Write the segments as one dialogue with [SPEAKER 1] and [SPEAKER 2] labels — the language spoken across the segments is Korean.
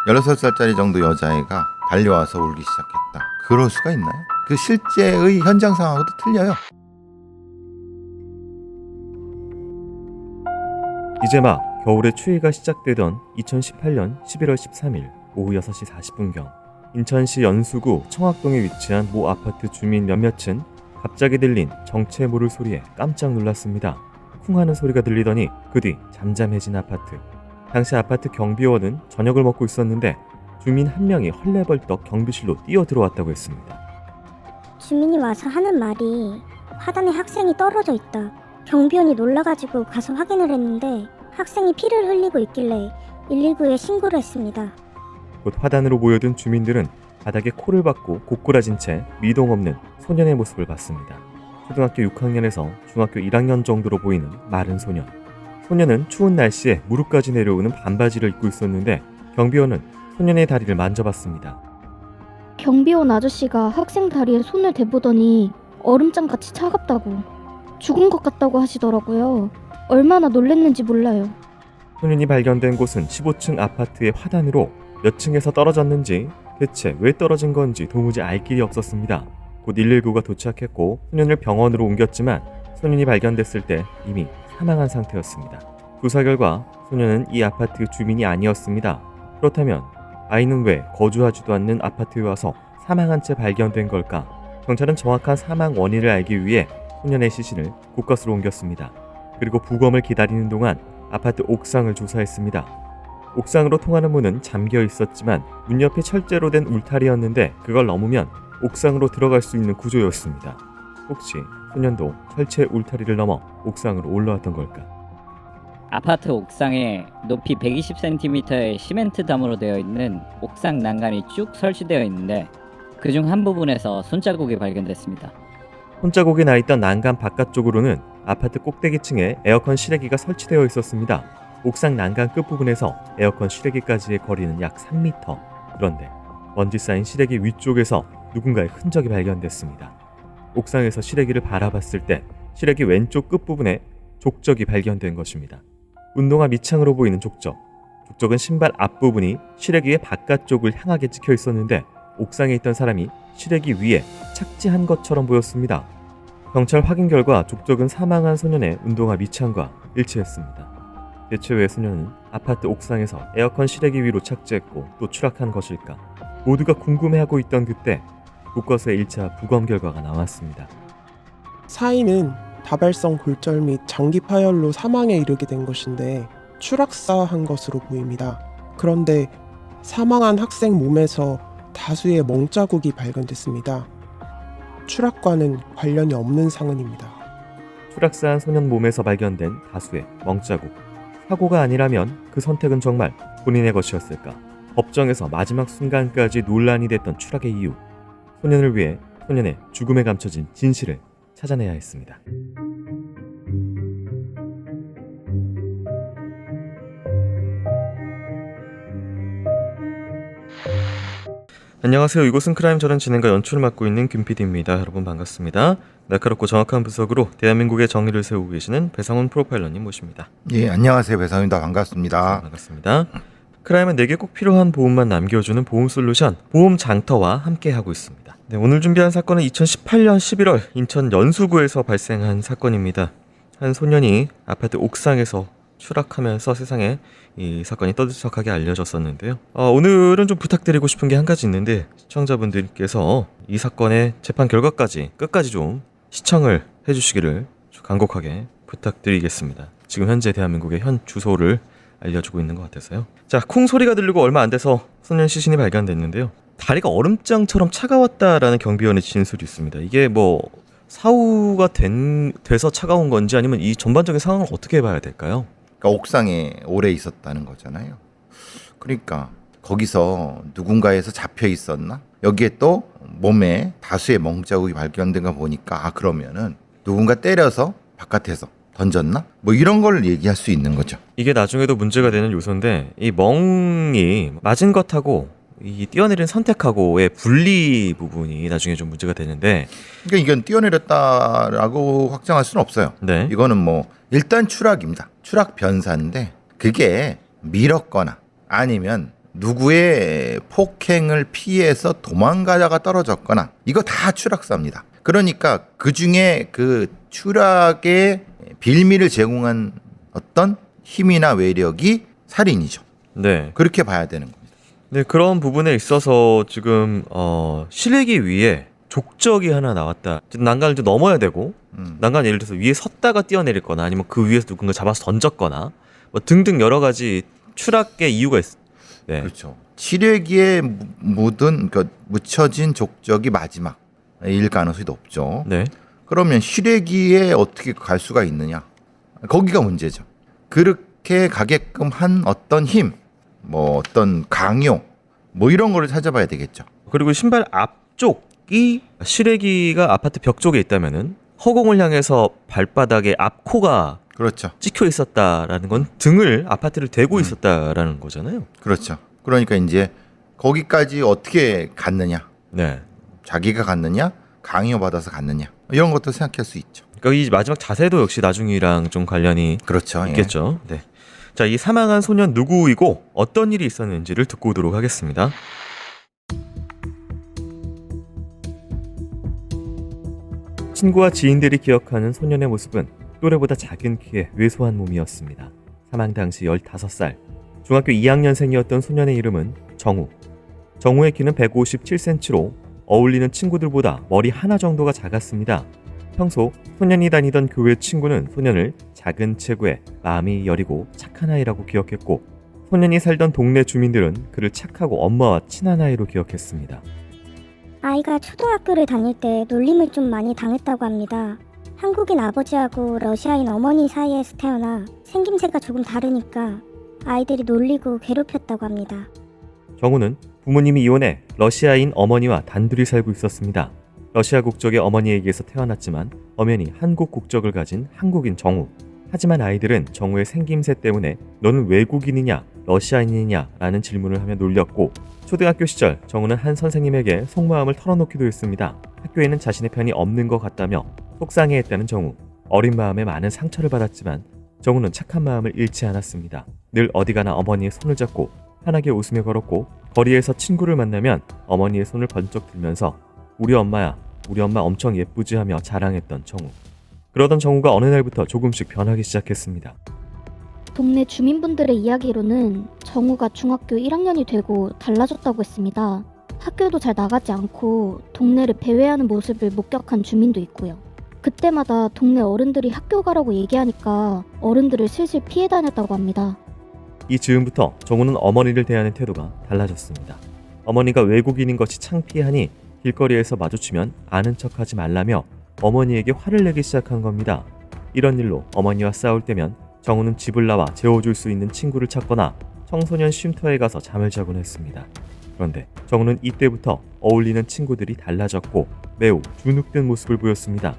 [SPEAKER 1] 16살짜리 정도 여자애가 달려와서 울기 시작했다. 그럴 수가 있나요? 그 실제의 현장 상황하고도 틀려요.
[SPEAKER 2] 이제 막 겨울의 추위가 시작되던 2018년 11월 13일 오후 6시 40분경 인천시 연수구 청학동에 위치한 모 아파트 주민 몇몇은 갑자기 들린 정체 모를 소리에 깜짝 놀랐습니다. 쿵 하는 소리가 들리더니 그 뒤 잠잠해진 아파트. 당시 아파트 경비원은 저녁을 먹고 있었는데 주민 한 명이 헐레벌떡 경비실로 뛰어들어왔다고 했습니다.
[SPEAKER 3] 주민이 와서 하는 말이 화단에 학생이 떨어져 있다. 경비원이 놀라가지고 가서 확인을 했는데 학생이 피를 흘리고 있길래 119에 신고를 했습니다.
[SPEAKER 2] 곧 화단으로 모여든 주민들은 바닥에 코를 박고 고꾸라진 채 미동 없는 소년의 모습을 봤습니다. 초등학교 6학년에서 중학교 1학년 정도로 보이는 마른 소년. 소년은 추운 날씨에 무릎까지 내려오는 반바지를 입고 있었는데 경비원은 소년의 다리를 만져봤습니다.
[SPEAKER 4] 경비원 아저씨가 학생 다리에 손을 대보더니 얼음장같이 차갑다고, 죽은 것 같다고 하시더라고요. 얼마나 놀랬는지 몰라요.
[SPEAKER 2] 소년이 발견된 곳은 15층 아파트의 화단으로 몇 층에서 떨어졌는지 대체 왜 떨어진 건지 도무지 알 길이 없었습니다. 곧 119가 도착했고 소년을 병원으로 옮겼지만 소년이 발견됐을 때 이미 사망한 상태였습니다. 조사 결과 소년은 이 아파트 주민이 아니었습니다. 그렇다면 아이는 왜 거주하지도 않는 아파트에 와서 사망한 채 발견된 걸까? 경찰은 정확한 사망 원인을 알기 위해 소년의 시신을 곳곳으로 옮겼습니다. 그리고 부검을 기다리는 동안 아파트 옥상을 조사했습니다. 옥상으로 통하는 문은 잠겨 있었지만 문 옆에 철제로 된 울타리였는데 그걸 넘으면 옥상으로 들어갈 수 있는 구조였습니다. 혹시 소년도 철제 울타리를 넘어 옥상으로 올라왔던 걸까?
[SPEAKER 5] 아파트 옥상에 높이 120cm의 시멘트 담으로 되어 있는 옥상 난간이 쭉 설치되어 있는데 그중 한 부분에서 손자국이 발견됐습니다.
[SPEAKER 2] 손자국이 나있던 난간 바깥쪽으로는 아파트 꼭대기층에 에어컨 실외기가 설치되어 있었습니다. 옥상 난간 끝부분에서 에어컨 실외기까지의 거리는 약 3m. 그런데 먼지 쌓인 실외기 위쪽에서 누군가의 흔적이 발견됐습니다. 옥상에서 실외기를 바라봤을 때 실외기 왼쪽 끝부분에 족적이 발견된 것입니다. 운동화 밑창으로 보이는 족적. 족적은 신발 앞부분이 실외기의 바깥쪽을 향하게 찍혀 있었는데 옥상에 있던 사람이 실외기 위에 착지한 것처럼 보였습니다. 경찰 확인 결과 족적은 사망한 소년의 운동화 밑창과 일치했습니다. 대체 왜 소년은 아파트 옥상에서 에어컨 실외기 위로 착지했고 또 추락한 것일까? 모두가 궁금해하고 있던 그때 곳곳의 1차 부검 결과가 나왔습니다.
[SPEAKER 6] 사인은 다발성 골절 및 장기 파열로 사망에 이르게 된 것인데 추락사한 것으로 보입니다. 그런데 사망한 학생 몸에서 다수의 멍자국이 발견됐습니다. 추락과는 관련이 없는 상흔입니다.
[SPEAKER 2] 추락사한 소년 몸에서 발견된 다수의 멍자국. 사고가 아니라면 그 선택은 정말 본인의 것이었을까? 법정에서 마지막 순간까지 논란이 됐던 추락의 이유. 소년을 위해 소년의 죽음에 감춰진 진실을 찾아내야 했습니다. 안녕하세요. 이곳은 크라임. 저는 진행과 연출을 맡고 있는 김PD입니다. 여러분 반갑습니다. 날카롭고 정확한 분석으로 대한민국의 정의를 세우고 계시는 배상훈 프로파일러님 모십니다.
[SPEAKER 1] 예, 안녕하세요. 배상훈입니다. 반갑습니다.
[SPEAKER 2] 반갑습니다. 크라임은 내게 꼭 필요한 보험만 남겨주는 보험 솔루션 보험장터와 함께하고 있습니다. 네, 오늘 준비한 사건은 2018년 11월 인천 연수구에서 발생한 사건입니다. 한 소년이 아파트 옥상에서 추락하면서 세상에 이 사건이 떠들썩하게 알려졌었는데요. 오늘은 좀 부탁드리고 싶은 게 한 가지 있는데 시청자분들께서 이 사건의 재판 결과까지 끝까지 좀 시청을 해주시기를 간곡하게 부탁드리겠습니다. 지금 현재 대한민국의 현 주소를 알려주고 있는 것 같아서요. 자, 쿵 소리가 들리고 얼마 안 돼서 소년 시신이 발견됐는데요. 다리가 얼음장처럼 차가웠다라는 경비원의 진술이 있습니다. 이게 뭐 사후가 돼서 차가운 건지 아니면 이 전반적인 상황을 어떻게 봐야 될까요?
[SPEAKER 1] 그러니까 옥상에 오래 있었다는 거잖아요. 그러니까 거기서 누군가에서 잡혀 있었나? 여기에 또 몸에 다수의 멍자국이 발견된 거 보니까 그러면은 누군가 때려서 바깥에서 던졌나? 뭐 이런 걸 얘기할 수 있는 거죠.
[SPEAKER 2] 이게 나중에도 문제가 되는 요소인데 이 멍이 맞은 것하고 이 뛰어내린 선택하고의 분리 부분이 나중에 좀 문제가 되는데
[SPEAKER 1] 그러니까 이건 뛰어내렸다라고 확정할 수는 없어요.
[SPEAKER 2] 네.
[SPEAKER 1] 이거는 뭐 일단 추락입니다. 추락 변사인데 그게 밀었거나 아니면 누구의 폭행을 피해서 도망가다가 떨어졌거나 이거 다 추락사입니다. 그러니까 그 중에 그 추락의 빌미를 제공한 어떤 힘이나 외력이 살인이죠.
[SPEAKER 2] 네.
[SPEAKER 1] 그렇게 봐야 되는 겁니다.
[SPEAKER 2] 네, 그런 부분에 있어서 지금 실내기 위에 족적이 하나 나왔다. 난간을 좀 넘어야 되고 난간 예를 들어서 위에 섰다가 뛰어내릴 거나 아니면 그 위에서 누군가 잡아서 던졌거나 뭐 등등 여러 가지 추락의 이유가 있. 네.
[SPEAKER 1] 그렇죠. 칠외기에 그러니까 묻혀진 족적이 마지막일 가능성이 높죠.
[SPEAKER 2] 네.
[SPEAKER 1] 그러면 실외기에 어떻게 갈 수가 있느냐? 거기가 문제죠. 그렇게 가게끔 한 어떤 힘, 뭐 어떤 강요, 뭐 이런 거를 찾아봐야 되겠죠.
[SPEAKER 2] 그리고 신발 앞쪽이 실외기가 아파트 벽 쪽에 있다면은 허공을 향해서 발바닥에 앞코가
[SPEAKER 1] 그렇죠.
[SPEAKER 2] 찍혀 있었다라는 건 등을 아파트를 대고 있었다라는 거잖아요.
[SPEAKER 1] 그렇죠. 그러니까 이제 거기까지 어떻게 갔느냐?
[SPEAKER 2] 네.
[SPEAKER 1] 자기가 갔느냐? 강요받아서 갔느냐? 이런 것도 생각할 수 있죠.
[SPEAKER 2] 그러니까 이 마지막 자세도 역시 나중이랑 좀 관련이
[SPEAKER 1] 그렇죠. 예.
[SPEAKER 2] 있겠죠. 네. 자, 이 사망한 소년 누구이고 어떤 일이 있었는지를 듣고 오도록 하겠습니다. 친구와 지인들이 기억하는 소년의 모습은 또래보다 작은 키에 왜소한 몸이었습니다. 사망 당시 15살, 중학교 2학년생이었던 소년의 이름은 정우. 정우의 키는 157cm로 어울리는 친구들보다 머리 하나 정도가 작았습니다. 평소 소년이 다니던 교회 친구는 소년을 작은 체구에 마음이 여리고 착한 아이라고 기억했고, 소년이 살던 동네 주민들은 그를 착하고 엄마와 친한 아이로 기억했습니다.
[SPEAKER 3] 아이가 초등학교를 다닐 때 놀림을 좀 많이 당했다고 합니다. 한국인 아버지하고 러시아인 어머니 사이에서 태어나 생김새가 조금 다르니까 아이들이 놀리고 괴롭혔다고 합니다.
[SPEAKER 2] 정우는 부모님이 이혼해 러시아인 어머니와 단둘이 살고 있었습니다. 러시아 국적의 어머니에게서 태어났지만 엄연히 한국 국적을 가진 한국인 정우. 하지만 아이들은 정우의 생김새 때문에 너는 외국인이냐 러시아인이냐 라는 질문을 하며 놀렸고, 초등학교 시절 정우는 한 선생님에게 속마음을 털어놓기도 했습니다. 학교에는 자신의 편이 없는 것 같다며 속상해했다는 정우. 어린 마음에 많은 상처를 받았지만 정우는 착한 마음을 잃지 않았습니다. 늘 어디 가나 어머니의 손을 잡고 환하게 웃으며 걸었고, 거리에서 친구를 만나면 어머니의 손을 번쩍 들면서 우리 엄마야, 우리 엄마 엄청 예쁘지 하며 자랑했던 정우. 그러던 정우가 어느 날부터 조금씩 변하기 시작했습니다.
[SPEAKER 4] 동네 주민분들의 이야기로는 정우가 중학교 1학년이 되고 달라졌다고 했습니다. 학교도 잘 나가지 않고 동네를 배회하는 모습을 목격한 주민도 있고요. 그때마다 동네 어른들이 학교 가라고 얘기하니까 어른들을 슬슬 피해 다녔다고 합니다.
[SPEAKER 2] 이 즈음부터 정우는 어머니를 대하는 태도가 달라졌습니다. 어머니가 외국인인 것이 창피하니 길거리에서 마주치면 아는 척하지 말라며 어머니에게 화를 내기 시작한 겁니다. 이런 일로 어머니와 싸울 때면 정우는 집을 나와 재워줄 수 있는 친구를 찾거나 청소년 쉼터에 가서 잠을 자곤 했습니다. 그런데 정우는 이때부터 어울리는 친구들이 달라졌고 매우 주눅든 모습을 보였습니다.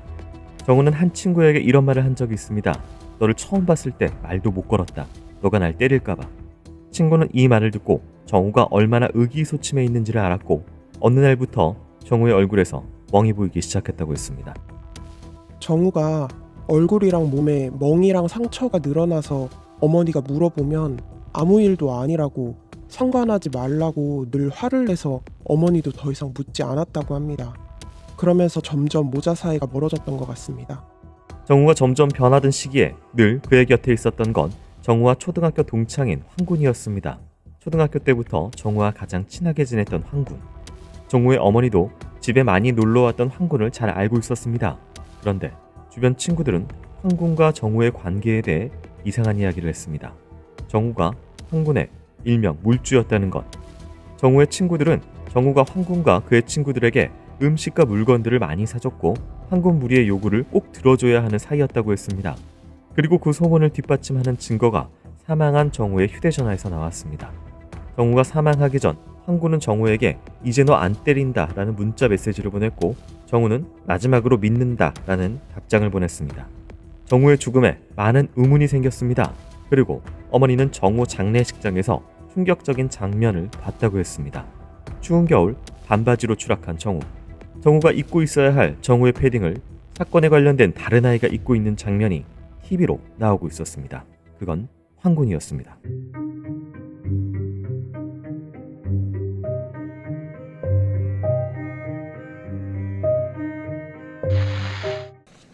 [SPEAKER 2] 정우는 한 친구에게 이런 말을 한 적이 있습니다. 너를 처음 봤을 때 말도 못 걸었다. 너가 날 때릴까봐. 친구는 이 말을 듣고 정우가 얼마나 의기소침해 있는지를 알았고, 어느 날부터 정우의 얼굴에서 멍이 보이기 시작했다고 했습니다.
[SPEAKER 6] 정우가 얼굴이랑 몸에 멍이랑 상처가 늘어나서 어머니가 물어보면 아무 일도 아니라고 상관하지 말라고 늘 화를 내서 어머니도 더 이상 묻지 않았다고 합니다. 그러면서 점점 모자 사이가 멀어졌던 것 같습니다.
[SPEAKER 2] 정우가 점점 변하던 시기에 늘 그의 곁에 있었던 건 정우와 초등학교 동창인 황군이었습니다. 초등학교 때부터 정우와 가장 친하게 지냈던 황군. 정우의 어머니도 집에 많이 놀러왔던 황군을 잘 알고 있었습니다. 그런데 주변 친구들은 황군과 정우의 관계에 대해 이상한 이야기를 했습니다. 정우가 황군의 일명 물주였다는 것. 정우의 친구들은 정우가 황군과 그의 친구들에게 음식과 물건들을 많이 사줬고 황군 무리의 요구를 꼭 들어줘야 하는 사이였다고 했습니다. 그리고 그 소문을 뒷받침하는 증거가 사망한 정우의 휴대전화에서 나왔습니다. 정우가 사망하기 전 황군은 정우에게 이제 너 안 때린다 라는 문자 메시지를 보냈고, 정우는 마지막으로 믿는다 라는 답장을 보냈습니다. 정우의 죽음에 많은 의문이 생겼습니다. 그리고 어머니는 정우 장례식장에서 충격적인 장면을 봤다고 했습니다. 추운 겨울 반바지로 추락한 정우. 정우가 입고 있어야 할 정우의 패딩을 사건에 관련된 다른 아이가 입고 있는 장면이 TV로 나오고 있었습니다. 그건 황군이었습니다.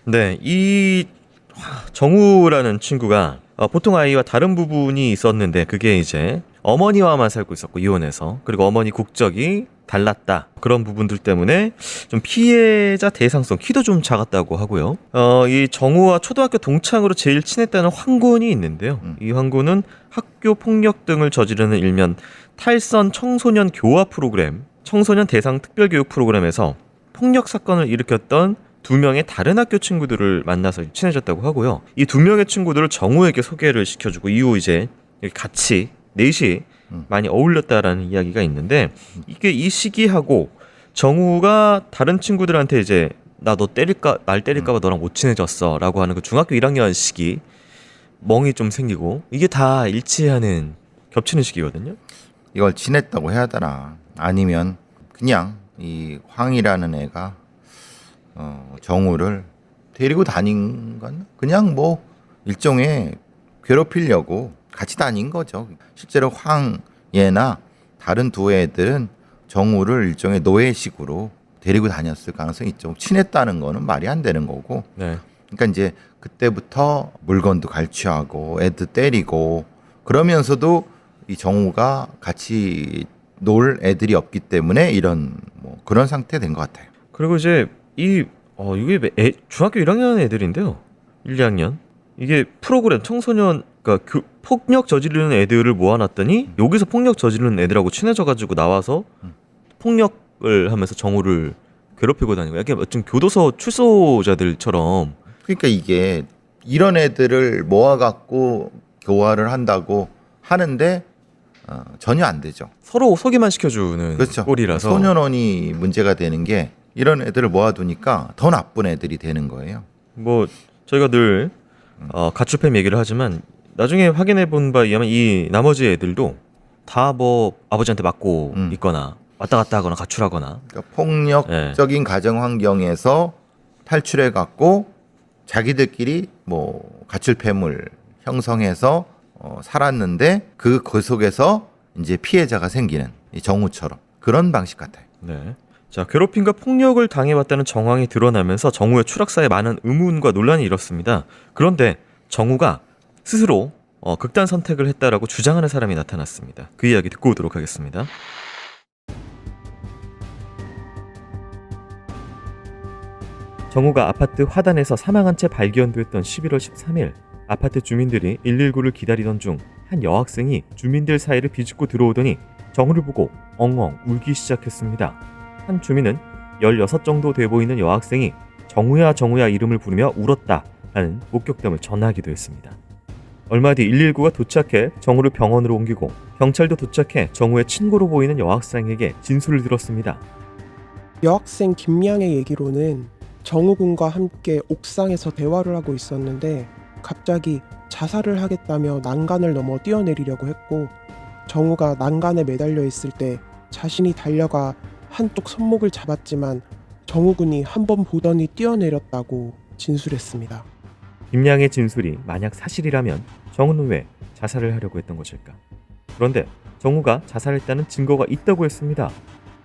[SPEAKER 2] 네, 이 정우라는 친구가 보통 아이와 다른 부분이 있었는데 그게 이제 어머니와만 살고 있었고 이혼해서, 그리고 어머니 국적이 달랐다, 그런 부분들 때문에 좀 피해자 대상성, 키도 좀 작았다고 하고요. 이 정우와 초등학교 동창으로 제일 친했다는 황군이 있는데요. 이 황군은 학교 폭력 등을 저지르는 일면 탈선 청소년 교화 프로그램, 청소년 대상 특별교육 프로그램에서 폭력 사건을 일으켰던 2명의 다른 학교 친구들을 만나서 친해졌다고 하고요. 이 2명의 친구들을 정우에게 소개를 시켜주고 이후 이제 같이 넷이 많이 어울렸다라는 이야기가 있는데, 이게 이 시기하고 정우가 다른 친구들한테 이제 날 때릴까봐 너랑 못 친해졌어라고 하는 그 중학교 1학년 시기 멍이 좀 생기고, 이게 다 일치하는, 겹치는 시기거든요.
[SPEAKER 1] 이걸 친했다고 해야 되나, 아니면 그냥 이 황이라는 애가 정우를 데리고 다닌 건 그냥 뭐 일종의 괴롭히려고 같이 다닌 거죠. 실제로 황예나 다른 두 애들은 정우를 일종의 노예식으로 데리고 다녔을 가능성이 있죠. 친했다는 거는 말이 안 되는 거고.
[SPEAKER 2] 네.
[SPEAKER 1] 그러니까 이제 그때부터 물건도 갈취하고 애들 때리고, 그러면서도 이 정우가 같이 놀 애들이 없기 때문에 이런 뭐 그런 상태 된 것 같아요.
[SPEAKER 2] 그리고 이제 이게 중학교 1학년 애들인데요. 1, 2학년. 이게 프로그램 청소년, 그러니까 폭력 저지르는 애들을 모아놨더니 여기서 폭력 저지르는 애들하고 친해져가지고 나와서 폭력을 하면서 정우를 괴롭히고 다니고, 약간 어떤 교도소 출소자들처럼.
[SPEAKER 1] 그러니까 이게 이런 애들을 모아갖고 교화를 한다고 하는데 전혀 안 되죠.
[SPEAKER 2] 서로 소개만 시켜주는
[SPEAKER 1] 그렇죠.
[SPEAKER 2] 꼴이라서.
[SPEAKER 1] 소년원이 문제가 되는 게 이런 애들을 모아두니까 더 나쁜 애들이 되는 거예요.
[SPEAKER 2] 뭐 저희가 늘 가출팸 얘기를 하지만 나중에 확인해 본 바에 의하면 이 나머지 애들도 다 뭐 아버지한테 맞고 있거나 왔다 갔다 하거나 가출하거나.
[SPEAKER 1] 그러니까 폭력적인 가정 환경에서 탈출해 갖고 자기들끼리 뭐 가출팸을 형성해서 살았는데 그 속에서 이제 피해자가 생기는 이 정우처럼 그런 방식 같아요.
[SPEAKER 2] 네. 자, 괴롭힘과 폭력을 당해왔다는 정황이 드러나면서 정우의 추락사에 많은 의문과 논란이 일었습니다. 그런데 정우가 스스로 극단 선택을 했다라고 주장하는 사람이 나타났습니다. 그 이야기 듣고 오도록 하겠습니다. 정우가 아파트 화단에서 사망한 채 발견됐던 11월 13일, 아파트 주민들이 119를 기다리던 중 한 여학생이 주민들 사이를 비집고 들어오더니 정우를 보고 엉엉 울기 시작했습니다. 한 주민은 16 정도 돼 보이는 여학생이 정우야 정우야 이름을 부르며 울었다라는 목격담을 전하기도 했습니다. 얼마 뒤 119가 도착해 정우를 병원으로 옮기고 경찰도 도착해 정우의 친구로 보이는 여학생에게 진술을 들었습니다.
[SPEAKER 6] 여학생 김양의 얘기로는 정우군과 함께 옥상에서 대화를 하고 있었는데 갑자기 자살을 하겠다며 난간을 넘어 뛰어내리려고 했고, 정우가 난간에 매달려 있을 때 자신이 달려가 한쪽 손목을 잡았지만 정우군이 한 번 보더니 뛰어내렸다고 진술했습니다.
[SPEAKER 2] 김양의 진술이 만약 사실이라면 정우는 왜 자살을 하려고 했던 것일까? 그런데 정우가 자살했다는 증거가 있다고 했습니다.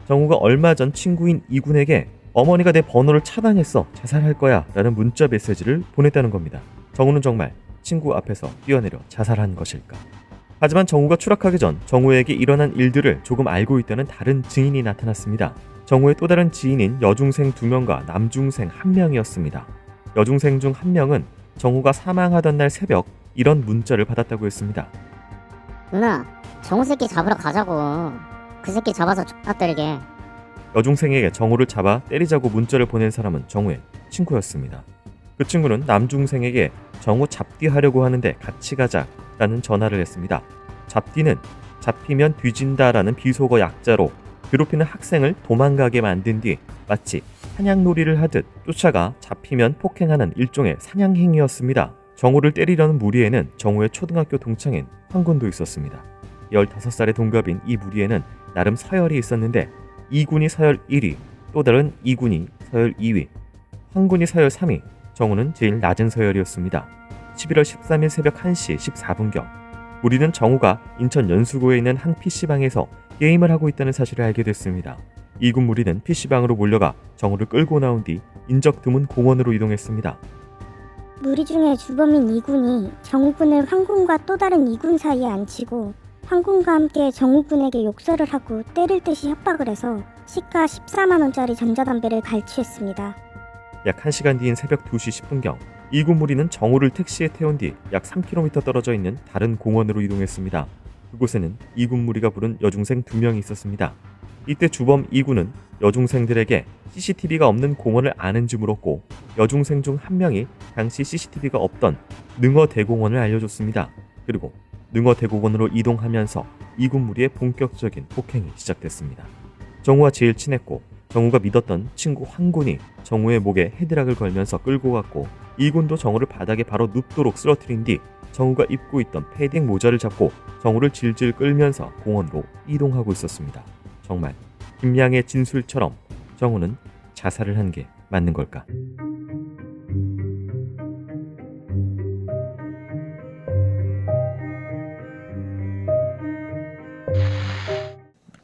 [SPEAKER 2] 정우가 얼마 전 친구인 이군에게 어머니가 내 번호를 차단했어, 자살할 거야 라는 문자 메시지를 보냈다는 겁니다. 정우는 정말 친구 앞에서 뛰어내려 자살한 것일까? 하지만 정우가 추락하기 전 정우에게 일어난 일들을 조금 알고 있다는 다른 증인이 나타났습니다. 정우의 또 다른 지인인 여중생 2명과 남중생 1명이었습니다. 여중생 중 1명은 정우가 사망하던 날 새벽 이런 문자를 받았다고 했습니다.
[SPEAKER 7] 누나, 정우 새끼 잡으러 가자고. 그 새끼 잡아서 X나 때리게.
[SPEAKER 2] 여중생에게 정우를 잡아 때리자고 문자를 보낸 사람은 정우의 친구였습니다. 그 친구는 남중생에게 정우 잡디하려고 하는데 같이 가자라는 전화를 했습니다. 잡디는 잡히면 뒤진다라는 비속어 약자로 괴롭히는 학생을 도망가게 만든 뒤 마치 사냥놀이를 하듯 쫓아가 잡히면 폭행하는 일종의 사냥행위였습니다. 정우를 때리려는 무리에는 정우의 초등학교 동창인 황군도 있었습니다. 15살의 동갑인 이 무리에는 나름 서열이 있었는데 이군이 서열 1위, 또 다른 이군이 서열 2위, 황군이 서열 3위, 정우는 제일 낮은 서열이었습니다. 11월 13일 새벽 1시 14분경 우리는 정우가 인천 연수구에 있는 한 PC방에서 게임을 하고 있다는 사실을 알게 됐습니다. 이군 무리는 PC방으로 몰려가 정우를 끌고 나온 뒤 인적 드문 공원으로 이동했습니다.
[SPEAKER 3] 무리 중에 주범인 이군이 정우군을 황군과 또 다른 이군 사이에 앉히고 황군과 함께 정우군에게 욕설을 하고 때릴 듯이 협박을 해서 시가 14만 원짜리 전자담배를 갈취했습니다.
[SPEAKER 2] 약 1시간 뒤인 새벽 2시 10분경 이군 무리는 정우를 택시에 태운 뒤 약 3km 떨어져 있는 다른 공원으로 이동했습니다. 그곳에는 이군 무리가 부른 여중생 2명이 있었습니다. 이때 주범 이군은 여중생들에게 CCTV가 없는 공원을 아는지 물었고 여중생 중 한 명이 당시 CCTV가 없던 능어대공원을 알려줬습니다. 그리고 능어대공원으로 이동하면서 이군 무리의 본격적인 폭행이 시작됐습니다. 정우와 제일 친했고 정우가 믿었던 친구 황군이 정우의 목에 헤드락을 걸면서 끌고 갔고 이군도 정우를 바닥에 바로 눕도록 쓰러뜨린 뒤 정우가 입고 있던 패딩 모자를 잡고 정우를 질질 끌면서 공원으로 이동하고 있었습니다. 정말 김양의 진술처럼 정우는 자살을 한 게 맞는 걸까?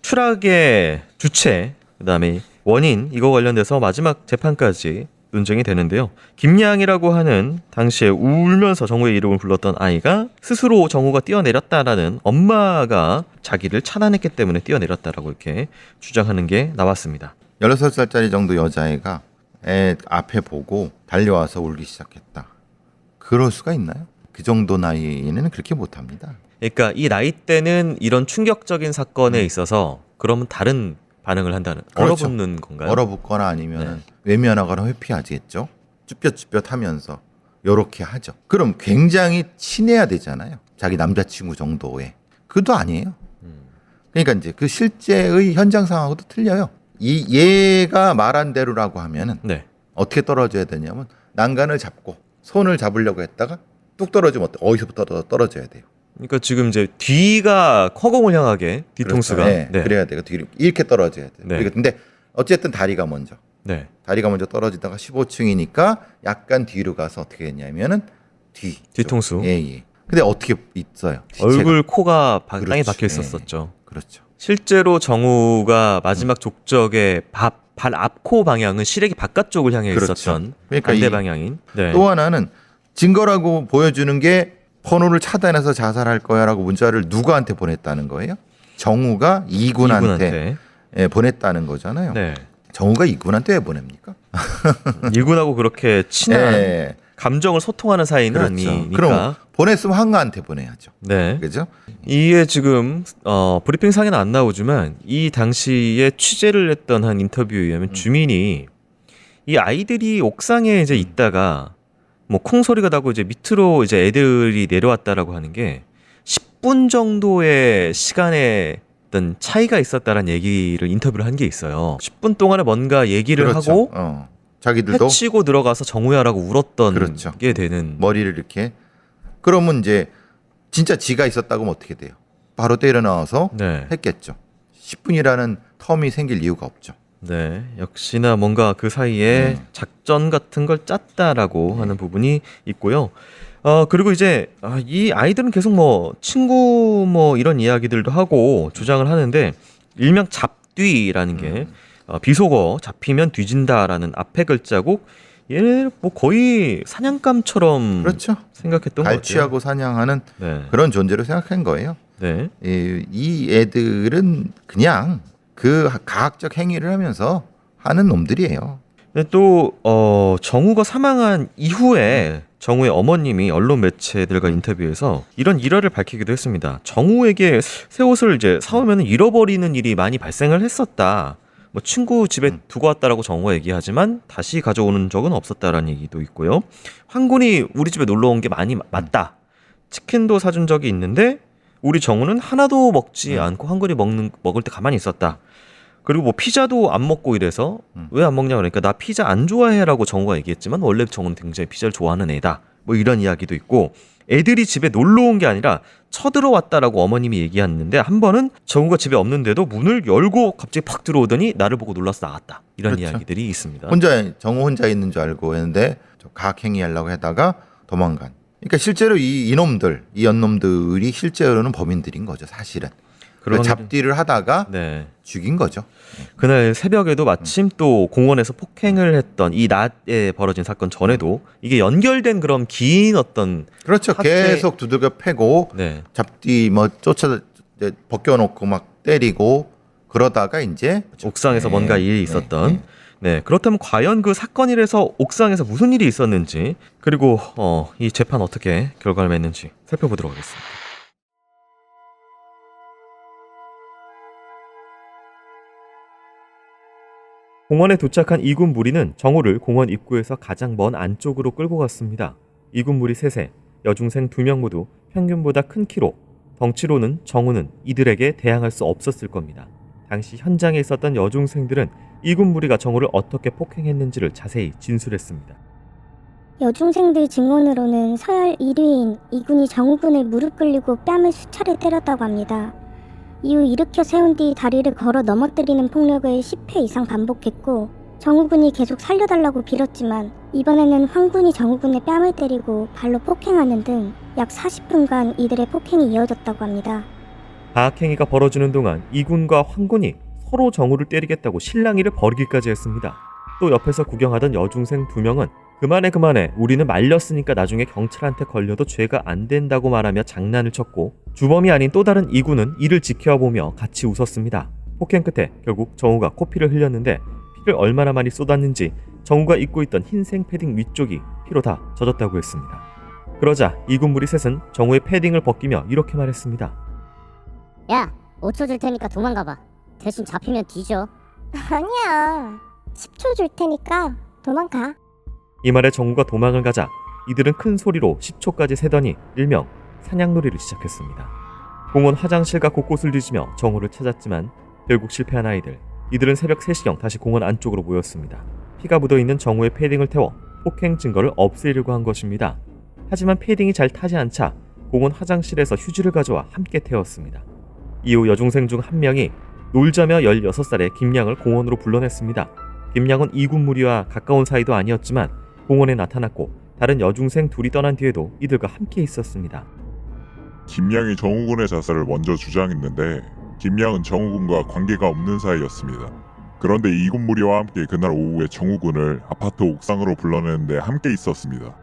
[SPEAKER 2] 추락의 주체, 그다음에 원인 이거 관련돼서 마지막 재판까지 논쟁이 되는데요. 김양이라고 하는 당시에 울면서 정우의 이름을 불렀던 아이가 스스로 정우가 뛰어내렸다라는 엄마가 자기를 차단했기 때문에 뛰어내렸다라고 이렇게 주장하는 게 나왔습니다.
[SPEAKER 1] 16살짜리 정도 여자애가 애 앞에 보고 달려와서 울기 시작했다. 그럴 수가 있나요? 그 정도 나이에는 그렇게 못합니다.
[SPEAKER 2] 그러니까 이 나이 때는 이런 충격적인 사건에 있어서 그러면 다른 반응을 한다는
[SPEAKER 1] 그렇죠.
[SPEAKER 2] 얼어붙는 건가요?
[SPEAKER 1] 얼어붙거나 아니면 외면하거나 회피하겠죠. 쭈뼛쭈뼛하면서 요렇게 하죠. 그럼 굉장히 친해야 되잖아요. 자기 남자친구 정도의. 그것도 아니에요. 그러니까 이제 그 실제의 현장 상황하고도 틀려요. 이 얘가 말한 대로라고 하면은
[SPEAKER 2] 네.
[SPEAKER 1] 어떻게 떨어져야 되냐면 난간을 잡고 손을 잡으려고 했다가 뚝 떨어지면 어디서부터 떨어져야 돼요.
[SPEAKER 2] 그러니까 지금 이제 뒤가 허공을 향하게 뒤통수가
[SPEAKER 1] 그렇죠. 네. 그래야 돼요. 뒤로 이렇게 떨어져야 돼요.
[SPEAKER 2] 네.
[SPEAKER 1] 근데 어쨌든 다리가 먼저 다리가 먼저 떨어지다가 15층이니까 약간 뒤로 가서 어떻게 했냐면은
[SPEAKER 2] 뒤통수.
[SPEAKER 1] 예. 근데 어떻게 있어요?
[SPEAKER 2] 얼굴 코가 땅에
[SPEAKER 1] 그렇지.
[SPEAKER 2] 박혀 있었었죠.
[SPEAKER 1] 그렇죠.
[SPEAKER 2] 실제로 정우가 마지막 족적의 발 앞코 방향은 시래기 바깥쪽을 향해
[SPEAKER 1] 그렇죠.
[SPEAKER 2] 있었던
[SPEAKER 1] 그러니까
[SPEAKER 2] 반대
[SPEAKER 1] 이-
[SPEAKER 2] 방향인. 네.
[SPEAKER 1] 또 하나는 증거라고 보여주는 게 번호를 차단해서 자살할 거야라고 문자를 누구한테 보냈다는 거예요? 정우가 이군한테 보냈다는 거잖아요.
[SPEAKER 2] 네.
[SPEAKER 1] 정우가 이군한테 왜 보냅니까?
[SPEAKER 2] 이군하고 그렇게 친한
[SPEAKER 1] 예.
[SPEAKER 2] 감정을 소통하는 사이는
[SPEAKER 1] 그렇죠.
[SPEAKER 2] 아니니까.
[SPEAKER 1] 그럼 보냈으면 한가한테 보내야죠.
[SPEAKER 2] 네.
[SPEAKER 1] 그죠?
[SPEAKER 2] 이게 지금 브리핑상에는 안 나오지만 이 당시에 취재를 했던 한 인터뷰에 의하면 주민이 이 아이들이 옥상에 이제 있다가 뭐 콩 소리가 나고 이제 밑으로 이제 애들이 내려왔다라고 하는 게 10분 정도의 시간에 어떤 차이가 있었다라는 얘기를 인터뷰를 한 게 있어요. 10분 동안에 뭔가 얘기를
[SPEAKER 1] 그렇죠.
[SPEAKER 2] 하고
[SPEAKER 1] 자기들도
[SPEAKER 2] 해치고 들어가서 정우야라고 울었던
[SPEAKER 1] 그렇죠.
[SPEAKER 2] 게 되는.
[SPEAKER 1] 머리를 이렇게 그러면 이제 진짜 지가 있었다고 하면 어떻게 돼요? 바로 때려 나와서
[SPEAKER 2] 네.
[SPEAKER 1] 했겠죠. 10분이라는 텀이 생길 이유가 없죠.
[SPEAKER 2] 네, 역시나 뭔가 그 사이에 작전 같은 걸 짰다라고 하는 부분이 있고요. 그리고 이제 이 아이들은 계속 뭐 친구 뭐 이런 이야기들도 하고 주장을 하는데 일명 잡뒤라는 게 비속어 잡히면 뒤진다라는 앞에 글자고 얘 뭐 거의 사냥감처럼
[SPEAKER 1] 그렇죠.
[SPEAKER 2] 생각했던 것 같아요.
[SPEAKER 1] 갈취하고 사냥하는
[SPEAKER 2] 네,
[SPEAKER 1] 그런 존재로 생각한 거예요.
[SPEAKER 2] 네,
[SPEAKER 1] 이 애들은 그냥 그 가학적 행위를 하면서 하는 놈들이에요.
[SPEAKER 2] 근데 또 정우가 사망한 이후에 정우의 어머님이 언론 매체들과 인터뷰에서 이런 일화를 밝히기도 했습니다. 정우에게 새 옷을 이제 사오면 잃어버리는 일이 많이 발생을 했었다. 뭐 친구 집에 두고 왔다라고 정우가 얘기하지만 다시 가져오는 적은 없었다라는 얘기도 있고요. 황군이 우리 집에 놀러 온 게 많이 맞다. 치킨도 사준 적이 있는데 우리 정우는 하나도 먹지 않고 황군이 먹을 때 가만히 있었다. 그리고 뭐 피자도 안 먹고 이래서 왜 안 먹냐 그러니까 나 피자 안 좋아해라고 정우가 얘기했지만 원래 정우는 굉장히 피자를 좋아하는 애다. 뭐 이런 이야기도 있고 애들이 집에 놀러 온 게 아니라 쳐들어왔다라고 어머님이 얘기했는데 한 번은 정우가 집에 없는데도 문을 열고 갑자기 팍 들어오더니 나를 보고 놀라서 나갔다. 이런
[SPEAKER 1] 그렇죠.
[SPEAKER 2] 이야기들이 있습니다.
[SPEAKER 1] 정우 혼자 있는 줄 알고 했는데 가학 행위 하려고 하다가 도망간. 그러니까 실제로 이 연놈들이 실제로는 범인들인 거죠, 사실은.
[SPEAKER 2] 그런
[SPEAKER 1] 잡디를 하다가
[SPEAKER 2] 네.
[SPEAKER 1] 죽인 거죠.
[SPEAKER 2] 그날 새벽에도 마침 또 공원에서 폭행을 했던 이 낮에 벌어진 사건 전에도 이게 연결된 그런 긴 어떤
[SPEAKER 1] 그렇죠. 계속 두들겨 패고
[SPEAKER 2] 네.
[SPEAKER 1] 잡디 뭐 쫓아 이제 벗겨놓고 막 때리고 그러다가 이제
[SPEAKER 2] 옥상에서 뭔가 일이 있었던
[SPEAKER 1] 네.
[SPEAKER 2] 네, 그렇다면 과연 그 사건이라서 옥상에서 무슨 일이 있었는지 그리고 이 재판 어떻게 결과를 맺는지 살펴보도록 하겠습니다. 공원에 도착한 이군 무리는 정우를 공원 입구에서 가장 먼 안쪽으로 끌고 갔습니다. 이군 무리 셋에 여중생 2명 모두 평균보다 큰 키로 덩치로는 정우는 이들에게 대항할 수 없었을 겁니다. 당시 현장에 있었던 여중생들은 이군 무리가 정우를 어떻게 폭행했는지를 자세히 진술했습니다.
[SPEAKER 3] 여중생들 증언으로는 서열 1위인 이군이 정우군을 무릎 꿇리고 뺨을 수차례 때렸다고 합니다. 이후 일으켜 세운 뒤 다리를 걸어 넘어뜨리는 폭력을 10회 이상 반복했고 정우군이 계속 살려달라고 빌었지만 이번에는 황군이 정우군의 뺨을 때리고 발로 폭행하는 등 약 40분간 이들의 폭행이 이어졌다고 합니다.
[SPEAKER 2] 가학행위가 벌어지는 동안 이군과 황군이 서로 정우를 때리겠다고 실랑이를 벌이기까지 했습니다. 또 옆에서 구경하던 여중생 2명은 그만해 우리는 말렸으니까 나중에 경찰한테 걸려도 죄가 안 된다고 말하며 장난을 쳤고 주범이 아닌 또 다른 이군은 이를 지켜보며 같이 웃었습니다. 폭행 끝에 결국 정우가 코피를 흘렸는데 피를 얼마나 많이 쏟았는지 정우가 입고 있던 흰색 패딩 위쪽이 피로 다 젖었다고 했습니다. 그러자 이군 무리 셋은 정우의 패딩을 벗기며 이렇게 말했습니다.
[SPEAKER 7] 야, 5초 줄 테니까 도망가봐. 대신 잡히면 뒤져.
[SPEAKER 3] 아니야. 10초 줄 테니까 도망가.
[SPEAKER 2] 이 말에 정우가 도망을 가자 이들은 큰 소리로 10초까지 세더니 일명 사냥놀이를 시작했습니다. 공원 화장실과 곳곳을 뒤지며 정우를 찾았지만 결국 실패한 아이들. 이들은 새벽 3시경 다시 공원 안쪽으로 모였습니다. 피가 묻어있는 정우의 패딩을 태워 폭행 증거를 없애려고 한 것입니다. 하지만 패딩이 잘 타지 않자 공원 화장실에서 휴지를 가져와 함께 태웠습니다. 이후 여중생 중 한 명이 놀자며 16살의 김양을 공원으로 불러냈습니다. 김양은 이군 무리와 가까운 사이도 아니었지만 공원에 나타났고 다른 여중생 둘이 떠난 뒤에도 이들과 함께 있었습니다.
[SPEAKER 8] 김양이 정우군의 자살을 먼저 주장했는데 김양은 정우군과 관계가 없는 사이였습니다. 그런데 이군 무리와 함께 그날 오후에 정우군을 아파트 옥상으로 불러내는데 함께 있었습니다.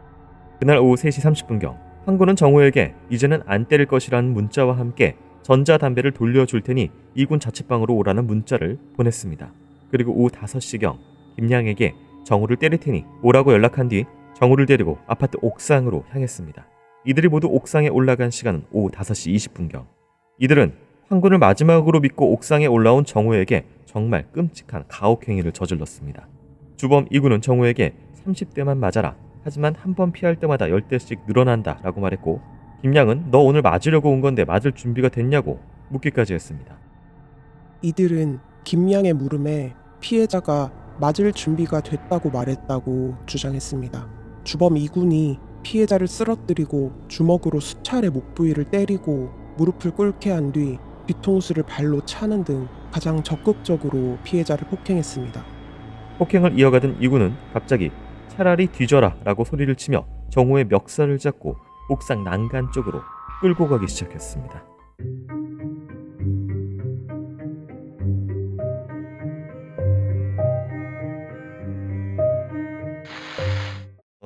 [SPEAKER 2] 그날 오후 3시 30분경 황군은 정우에게 이제는 안 때릴 것이라는 문자와 함께 전자담배를 돌려줄 테니 이군 자취방으로 오라는 문자를 보냈습니다. 그리고 오후 5시경 김양에게 정우를 때릴 테니 오라고 연락한 뒤 정우를 데리고 아파트 옥상으로 향했습니다. 이들이 모두 옥상에 올라간 시간은 오후 5시 20분경. 이들은 황군을 마지막으로 믿고 옥상에 올라온 정우에게 정말 끔찍한 가혹행위를 저질렀습니다. 주범 이군은 정우에게 30대만 맞아라. 하지만 한 번 피할 때마다 10대씩 늘어난다 라고 말했고 김양은 너 오늘 맞으려고 온 건데 맞을 준비가 됐냐고 묻기까지 했습니다.
[SPEAKER 6] 이들은 김양의 물음에 피해자가 맞을 준비가 됐다고 말했다고 주장했습니다. 주범 이군이 피해자를 쓰러뜨리고 주먹으로 수차례 목 부위를 때리고 무릎을 꿇게 한 뒤 뒤통수를 발로 차는 등 가장 적극적으로 피해자를 폭행했습니다.
[SPEAKER 2] 폭행을 이어가던 이군은 갑자기 차라리 뒤져라 라고 소리를 치며 정우의 멱살을 잡고 옥상 난간 쪽으로 끌고 가기 시작했습니다.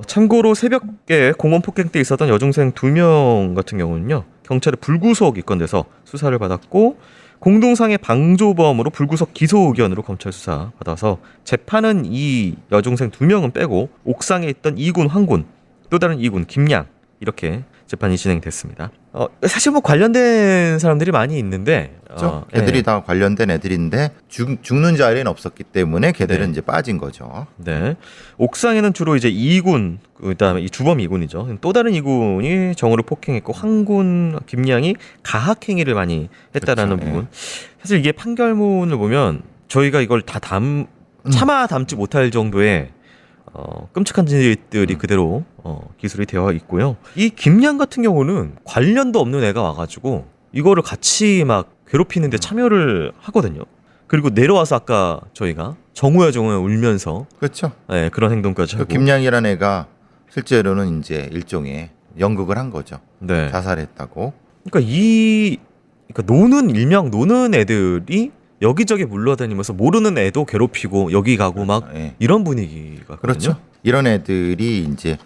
[SPEAKER 2] 참고로 새벽에 공원 폭행 때 있었던 여중생 2명 같은 경우는요 경찰에 불구속 입건돼서 수사를 받았고 공동상해 방조범으로 불구속 기소 의견으로 검찰 수사 받아서 재판은 이 여중생 2명은 빼고 옥상에 있던 이군 황군 또 다른 이군 김양 이렇게 재판이 진행됐습니다. 사실 뭐 관련된 사람들이 많이 있는데
[SPEAKER 1] 걔들이 다 관련된 애들인데 죽는 자리는 없었기 때문에 걔들은
[SPEAKER 2] 네.
[SPEAKER 1] 이제 빠진 거죠.
[SPEAKER 2] 네. 옥상에는 주로 이제 이군, 그다음에 이 주범 이군이죠. 또 다른 이군이 정우를 폭행했고 황군 김양이 가학행위를 많이 했다라는
[SPEAKER 1] 그렇죠.
[SPEAKER 2] 부분. 사실 이게 판결문을 보면 저희가 이걸 다 차마 담지 못할 정도의 끔찍한 짓들이 그대로 기술이 되어 있고요. 이 김양 같은 경우는 관련도 없는 애가 와가지고 이거를 같이 막 괴롭히는데 참여를 하거든요. 그리고 내려와서 아까 저희가 정우야 울면서
[SPEAKER 1] 그렇죠.
[SPEAKER 2] 네, 그런 행동까지
[SPEAKER 1] 그
[SPEAKER 2] 하고.
[SPEAKER 1] 김양이라는 애가 실제로는 이제 일종의 연극을 한 거죠.
[SPEAKER 2] 네.
[SPEAKER 1] 자살했다고.
[SPEAKER 2] 그러니까 이 그러니까 일명 노는 애들이 여기저기 물러다니면서 모르는 애도 괴롭히고 여기 가고 막
[SPEAKER 1] 예.
[SPEAKER 2] 이런 분위기가
[SPEAKER 1] 그렇죠. 이런 애들이 이제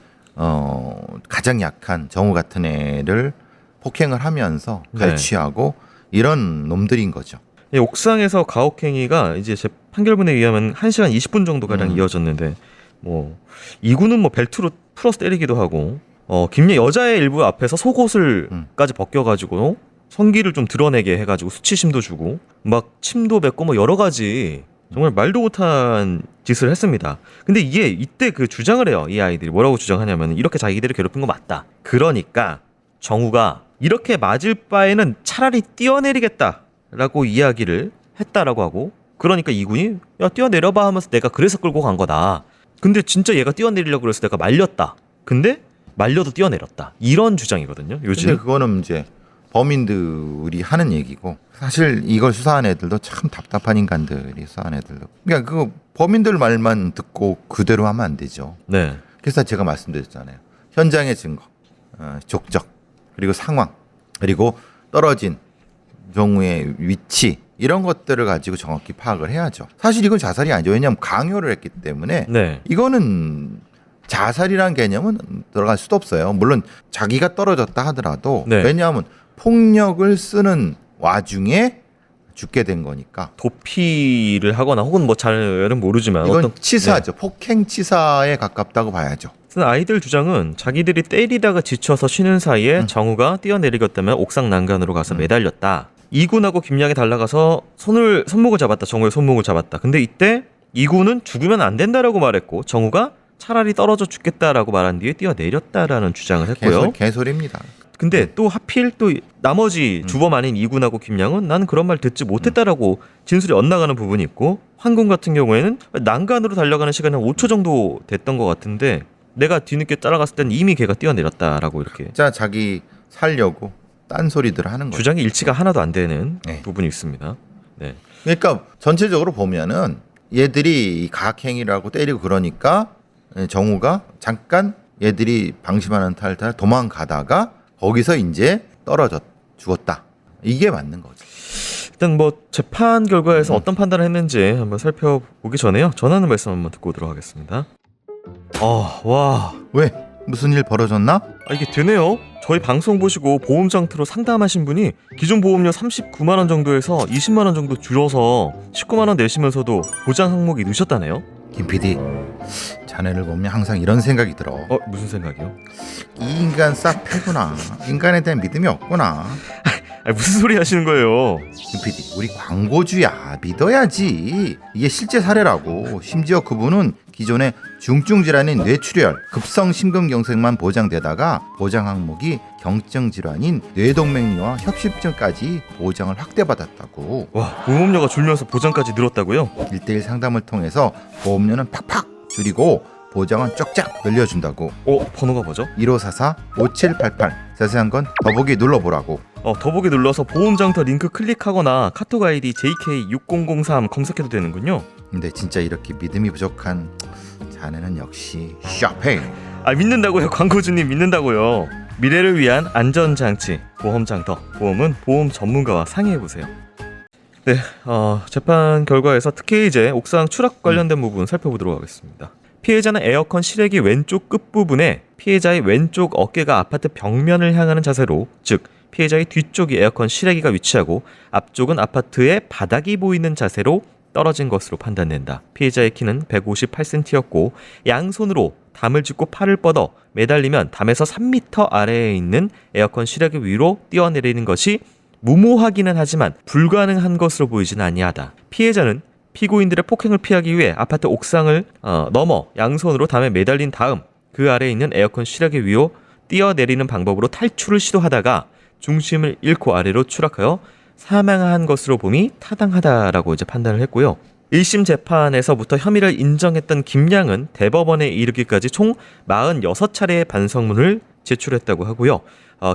[SPEAKER 1] 가장 약한 정우 같은 애를 폭행을 하면서
[SPEAKER 2] 네.
[SPEAKER 1] 갈취하고 이런 놈들인 거죠.
[SPEAKER 2] 예, 옥상에서 가혹행위가 이제 제 판결문에 의하면 1시간 20분 정도 가량 이어졌는데 뭐 이구는 뭐 벨트로 풀어서 때리기도 하고 여자의 일부 앞에서 속옷을까지 벗겨가지고 성기를 좀 드러내게 해가지고 수치심도 주고 막 침도 뱉고 뭐 여러 가지 정말 말도 못한 짓을 했습니다. 근데 이때 그 주장을 해요. 이 아이들이 뭐라고 주장하냐면 이렇게 자기들을 괴롭힌 거 맞다. 그러니까 정우가 이렇게 맞을 바에는 차라리 뛰어내리겠다라고 이야기를 했다라고 하고, 그러니까 이군이 야 뛰어내려봐 하면서 내가 그래서 끌고 간 거다. 근데 진짜 얘가 뛰어내리려고 그래서 내가 말렸다. 근데 말려도 뛰어내렸다. 이런 주장이거든요. 요즘.
[SPEAKER 1] 근데 그거는 이제 범인들이 하는 얘기고, 사실 이걸 수사한 애들도 참 답답한 인간들이 수사한 애들도. 그러니까 그 범인들 말만 듣고 그대로 하면 안 되죠.
[SPEAKER 2] 네.
[SPEAKER 1] 그래서 제가 말씀드렸잖아요. 현장의 증거, 족적, 그리고 상황, 그리고 떨어진 정우의 위치, 이런 것들을 가지고 정확히 파악을 해야죠. 사실 이건 자살이 아니죠. 왜냐하면 강요를 했기 때문에
[SPEAKER 2] 네.
[SPEAKER 1] 이거는 자살이라는 개념은 들어갈 수도 없어요. 물론 자기가 떨어졌다 하더라도
[SPEAKER 2] 네.
[SPEAKER 1] 왜냐하면 폭력을 쓰는 와중에 죽게 된 거니까.
[SPEAKER 2] 도피를 하거나 혹은 뭐 잘은 모르지만
[SPEAKER 1] 이건
[SPEAKER 2] 어떤
[SPEAKER 1] 치사죠. 폭행 치사에 가깝다고 봐야죠.
[SPEAKER 2] 아이들 주장은 자기들이 때리다가 지쳐서 쉬는 사이에 정우가 뛰어내리겠다며 옥상 난간으로 가서 매달렸다. 이군하고 김양이 달라가서 손목을 잡았다. 정우의 손목을 잡았다. 근데 이때 이군은 죽으면 안 된다라고 말했고 정우가 차라리 떨어져 죽겠다라고 말한 뒤에 뛰어내렸다라는 주장을 했고요.
[SPEAKER 1] 개소리입니다.
[SPEAKER 2] 근데 또 하필 또 나머지 주범 아닌 이군하고 김양은 나는 그런 말 듣지 못했다라고 진술이 엇나가는 부분이 있고, 황군 같은 경우에는 난간으로 달려가는 시간이 한 5초 정도 됐던 것 같은데 내가 뒤늦게 따라갔을 땐 이미 걔가 뛰어내렸다라고 이렇게
[SPEAKER 1] 진짜 자기 살려고 딴소리들을 하는 거죠.
[SPEAKER 2] 주장이 일치가 하나도 안 되는
[SPEAKER 1] 네.
[SPEAKER 2] 부분이 있습니다. 네.
[SPEAKER 1] 그러니까 전체적으로 보면은 얘들이 가학행위라고 때리고 그러니까 정우가 잠깐 얘들이 방심하는 탈탈 도망가다가 거기서 이제 죽었다. 이게 맞는 거죠.
[SPEAKER 2] 일단 뭐 재판 결과에서 어떤 판단을 했는지 한번 살펴보기 전에요. 전하는 말씀 한번 듣고 오도록 하겠습니다. 와.
[SPEAKER 1] 왜? 무슨 일 벌어졌나?
[SPEAKER 2] 이게 되네요. 저희 방송 보시고 보험 상태로 상담하신 분이 기존 보험료 39만 원 정도에서 20만 원 정도 줄여서 19만 원 내시면서도 보장 항목이 넣으셨다네요.
[SPEAKER 1] 김 PD, 자네를 보면 항상 이런 생각이 들어.
[SPEAKER 2] 무슨 생각이요?
[SPEAKER 1] 이 인간 싹 패구나. 인간에 대한 믿음이 없구나.
[SPEAKER 2] 무슨 소리 하시는 거예요?
[SPEAKER 1] 김 PD, 우리 광고주야. 믿어야지. 이게 실제 사례라고. 심지어 그분은 기존에 중증 질환인 뇌출혈, 급성 심근경색만 보장되다가 보장 항목이 경증 질환인 뇌동맥류와 협심증까지 보장을 확대받았다고.
[SPEAKER 2] 와, 보험료가 줄면서 보장까지 늘었다고요?
[SPEAKER 1] 1대1 상담을 통해서 보험료는 팍팍 줄이고 보장은 쫙쫙 늘려준다고.
[SPEAKER 2] 번호가 뭐죠?
[SPEAKER 1] 1544-5788. 자세한 건 더보기 눌러보라고.
[SPEAKER 2] 더보기 눌러서 보험장터 링크 클릭하거나 카톡 아이디 JK6003 검색해도 되는군요.
[SPEAKER 1] 근데 진짜 이렇게 믿음이 부족한 자네는 역시 쇼핑.
[SPEAKER 2] 믿는다고요. 광고주님 믿는다고요. 미래를 위한 안전장치 보험장터. 보험은 보험 전문가와 상의해보세요. 네, 재판 결과에서 특히 이제 옥상 추락 관련된 부분 살펴보도록 하겠습니다. 피해자는 에어컨 실외기 왼쪽 끝부분에 피해자의 왼쪽 어깨가 아파트 벽면을 향하는 자세로, 즉 피해자의 뒤쪽이 에어컨 실외기가 위치하고 앞쪽은 아파트의 바닥이 보이는 자세로 떨어진 것으로 판단된다. 피해자의 키는 158cm였고 양손으로 담을 짚고 팔을 뻗어 매달리면 담에서 3m 아래에 있는 에어컨 실외기 위로 뛰어내리는 것이 무모하기는 하지만 불가능한 것으로 보이지는 아니하다. 피해자는 피고인들의 폭행을 피하기 위해 아파트 옥상을 넘어 양손으로 담에 매달린 다음 그 아래에 있는 에어컨 실외기 위로 뛰어내리는 방법으로 탈출을 시도하다가 중심을 잃고 아래로 추락하여 사망한 것으로 봄이 타당하다라고 이제 판단을 했고요. 1심 재판에서부터 혐의를 인정했던 김양은 대법원에 이르기까지 총 46차례의 반성문을 제출했다고 하고요.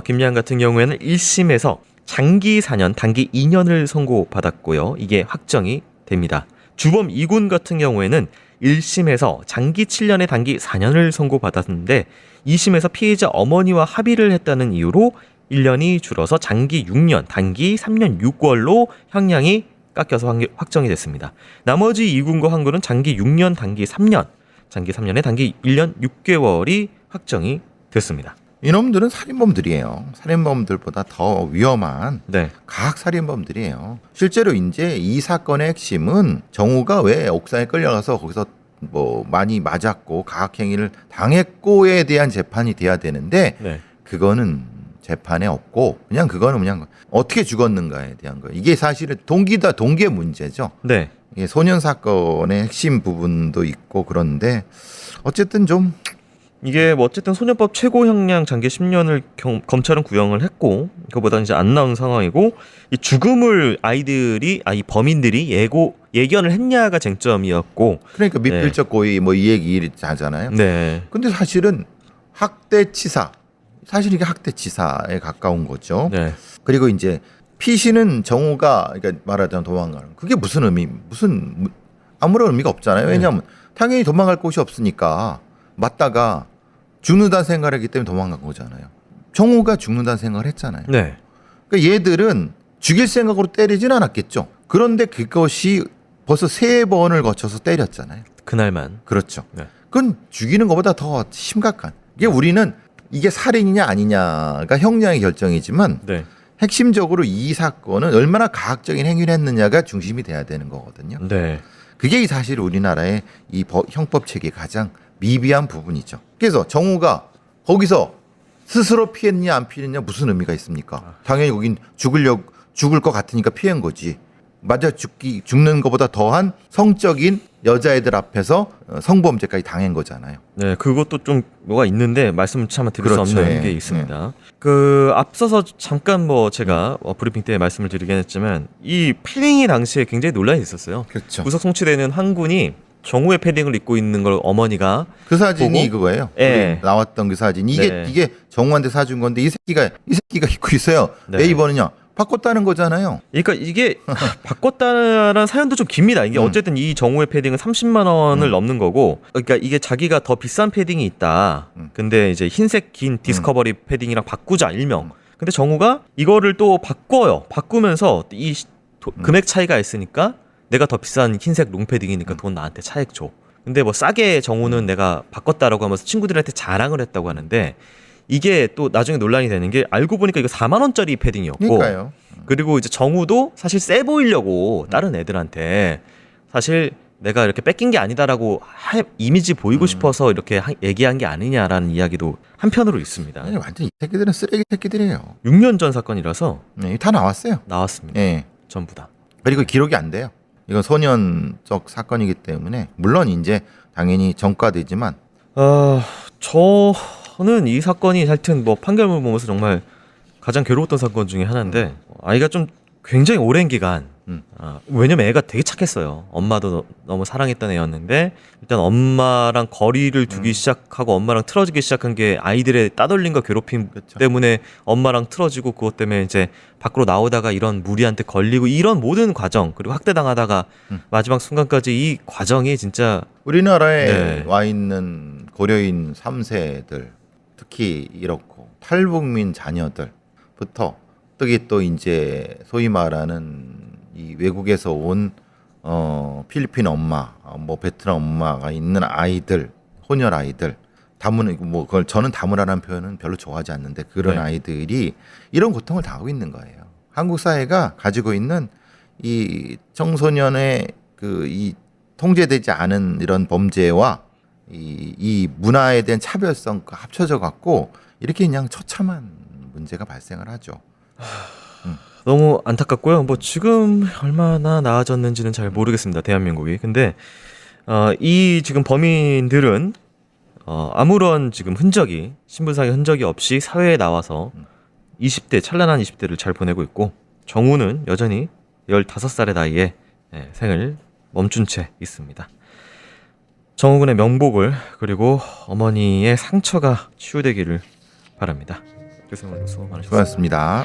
[SPEAKER 2] 김양 같은 경우에는 1심에서 장기 4년, 단기 2년을 선고받았고요. 이게 확정이 됩니다. 주범 이군 같은 경우에는 1심에서 장기 7년에 단기 4년을 선고받았는데 2심에서 피해자 어머니와 합의를 했다는 이유로 1년이 줄어서 장기 6년, 단기 3년 6개월로 형량이 깎여서 확정이 됐습니다. 나머지 2군과 한 군은 장기 6년, 단기 3년, 장기 3년에 단기 1년 6개월이 확정이 됐습니다.
[SPEAKER 1] 이놈들은 살인범들이에요. 살인범들보다 더 위험한
[SPEAKER 2] 네.
[SPEAKER 1] 가학 살인범들이에요. 실제로 이제 이 사건의 핵심은 정우가 왜 옥상에 끌려가서 거기서 뭐 많이 맞았고 가학 행위를 당했고에 대한 재판이 돼야 되는데
[SPEAKER 2] 네.
[SPEAKER 1] 그거는 재판에 없고 그냥 그거는 그냥 어떻게 죽었는가에 대한 거예요. 이게 사실은 동기의 문제죠.
[SPEAKER 2] 네.
[SPEAKER 1] 이게 소년 사건의 핵심 부분도 있고 그런데 어쨌든 좀
[SPEAKER 2] 이게 뭐 어쨌든 소년법 최고 형량 장기 10년을 검찰은 구형을 했고 그거보다 이제 안 나온 상황이고 이 죽음을 이 범인들이 예견을 했냐가 쟁점이었고
[SPEAKER 1] 그러니까 미필적 고의 뭐 이 얘기 하잖아요.
[SPEAKER 2] 네.
[SPEAKER 1] 근데 사실은 학대치사 사실 이게 학대치사에 가까운 거죠.
[SPEAKER 2] 네.
[SPEAKER 1] 그리고 이제 피신은 정우가 그러니까 말하자면 도망가는 그게 무슨 아무런 의미가 없잖아요. 왜냐하면 당연히 도망갈 곳이 없으니까 맞다가 죽는다는 생각을 했기 때문에 도망간 거잖아요. 정우가 죽는다는 생각을 했잖아요.
[SPEAKER 2] 네.
[SPEAKER 1] 그러니까 얘들은 죽일 생각으로 때리진 않았겠죠. 그런데 그것이 벌써 3번을 거쳐서 때렸잖아요.
[SPEAKER 2] 그날만.
[SPEAKER 1] 그렇죠.
[SPEAKER 2] 네.
[SPEAKER 1] 그건 죽이는 것보다 더 심각한. 이게 우리는 이게 살인이냐 아니냐가 형량의 결정이지만
[SPEAKER 2] 네.
[SPEAKER 1] 핵심적으로 이 사건은 얼마나 가학적인 행위를 했느냐가 중심이 돼야 되는 거거든요.
[SPEAKER 2] 네.
[SPEAKER 1] 그게 사실 우리나라의 이 형법 체계의 가장 미비한 부분이죠. 그래서 정우가 거기서 스스로 피했냐 안 피했냐 무슨 의미가 있습니까? 당연히 거긴 죽을 것 같으니까 피한 거지. 맞아 죽는 것보다 더한 성적인 여자애들 앞에서 성범죄까지 당한 거잖아요.
[SPEAKER 2] 네, 그것도 좀 뭐가 있는데 말씀 차마 드릴
[SPEAKER 1] 그렇죠.
[SPEAKER 2] 수 없는
[SPEAKER 1] 네.
[SPEAKER 2] 게 있습니다. 그 앞서서 잠깐 뭐 제가 브리핑 때 말씀을 드리긴 했지만 이 패딩이 당시에 굉장히 논란이 있었어요.
[SPEAKER 1] 그렇죠.
[SPEAKER 2] 구속 송치되는 황군이 정우의 패딩을 입고 있는 걸 어머니가
[SPEAKER 1] 그 사진이
[SPEAKER 2] 보고?
[SPEAKER 1] 그거예요.
[SPEAKER 2] 예.
[SPEAKER 1] 우리 나왔던 그 사진.
[SPEAKER 2] 네.
[SPEAKER 1] 이게 정우한테 사준 건데 이 새끼가 입고 있어요.
[SPEAKER 2] 네.
[SPEAKER 1] 왜 입었느냐? 바꿨다는 거잖아요.
[SPEAKER 2] 그러니까 이게 바꿨다라는 사연도 좀 깁니다. 이게 어쨌든 이 정우의 패딩은 30만 원을 넘는 거고, 그러니까 이게 자기가 더 비싼 패딩이 있다. 근데 이제 흰색 긴 디스커버리 패딩이랑 바꾸자 일명. 근데 정우가 이거를 또 바꿔요. 바꾸면서 이 금액 차이가 있으니까 내가 더 비싼 흰색 롱패딩이니까 돈 나한테 차액 줘. 근데 뭐 싸게 정우는 내가 바꿨다라고 하면서 친구들한테 자랑을 했다고 하는데 이게 또 나중에 논란이 되는 게 알고 보니까 이거 4만 원짜리 패딩이었고
[SPEAKER 1] 그러니까요.
[SPEAKER 2] 그리고 이제 정우도 사실 세 보이려고 다른 애들한테 사실 내가 이렇게 뺏긴 게 아니다라고 이미지 보이고 싶어서 이렇게 얘기한 게 아니냐라는 이야기도 한편으로 있습니다.
[SPEAKER 1] 아니, 완전 이 새끼들은 쓰레기 새끼들이에요.
[SPEAKER 2] 6년 전 사건이라서
[SPEAKER 1] 네, 다 나왔어요.
[SPEAKER 2] 나왔습니다.
[SPEAKER 1] 예.
[SPEAKER 2] 전부 다.
[SPEAKER 1] 그리고 기록이 안 돼요. 이건 소년적 사건이기 때문에 물론 이제 당연히 전과되지만
[SPEAKER 2] 저는 이 사건이 하여튼 뭐 판결문 보면서 정말 가장 괴로웠던 사건 중에 하나인데 아이가 좀 굉장히 오랜 기간 왜냐면 애가 되게 착했어요. 엄마도 너무 사랑했던 애였는데 일단 엄마랑 거리를 두기 시작하고 엄마랑 틀어지기 시작한 게 아이들의 따돌림과 괴롭힘
[SPEAKER 1] 그렇죠.
[SPEAKER 2] 때문에 엄마랑 틀어지고 그것 때문에 이제 밖으로 나오다가 이런 무리한테 걸리고 이런 모든 과정 그리고 학대당하다가 마지막 순간까지 이 과정이 진짜
[SPEAKER 1] 우리나라에
[SPEAKER 2] 네.
[SPEAKER 1] 와 있는 고려인 3세들 특히 이렇고 탈북민 자녀들부터 특히 또 이제 소위 말하는 이 외국에서 온 필리핀 엄마, 뭐 베트남 엄마가 있는 아이들, 혼혈 아이들, 다문 뭐 그걸 저는 다문화라는 표현은 별로 좋아하지 않는데 그런
[SPEAKER 2] 네.
[SPEAKER 1] 아이들이 이런 고통을 당하고 있는 거예요. 한국 사회가 가지고 있는 이 청소년의 그 이 통제되지 않은 이런 범죄와 이 문화에 대한 차별성과 합쳐져 갖고 이렇게 그냥 처참한 문제가 발생을 하죠.
[SPEAKER 2] 너무 안타깝고요. 뭐 지금 얼마나 나아졌는지는 잘 모르겠습니다. 대한민국이. 근데 이 지금 범인들은 아무런 지금 흔적이 신분상의 흔적이 없이 사회에 나와서 20대 찬란한 20대를 잘 보내고 있고 정우는 여전히 15살의 나이에 생을 멈춘 채 있습니다. 정우군의 명복을 그리고 어머니의 상처가 치유되기를 바랍니다. 교수님 오늘 수고 많으셨습니다.
[SPEAKER 1] 수고하셨습니다.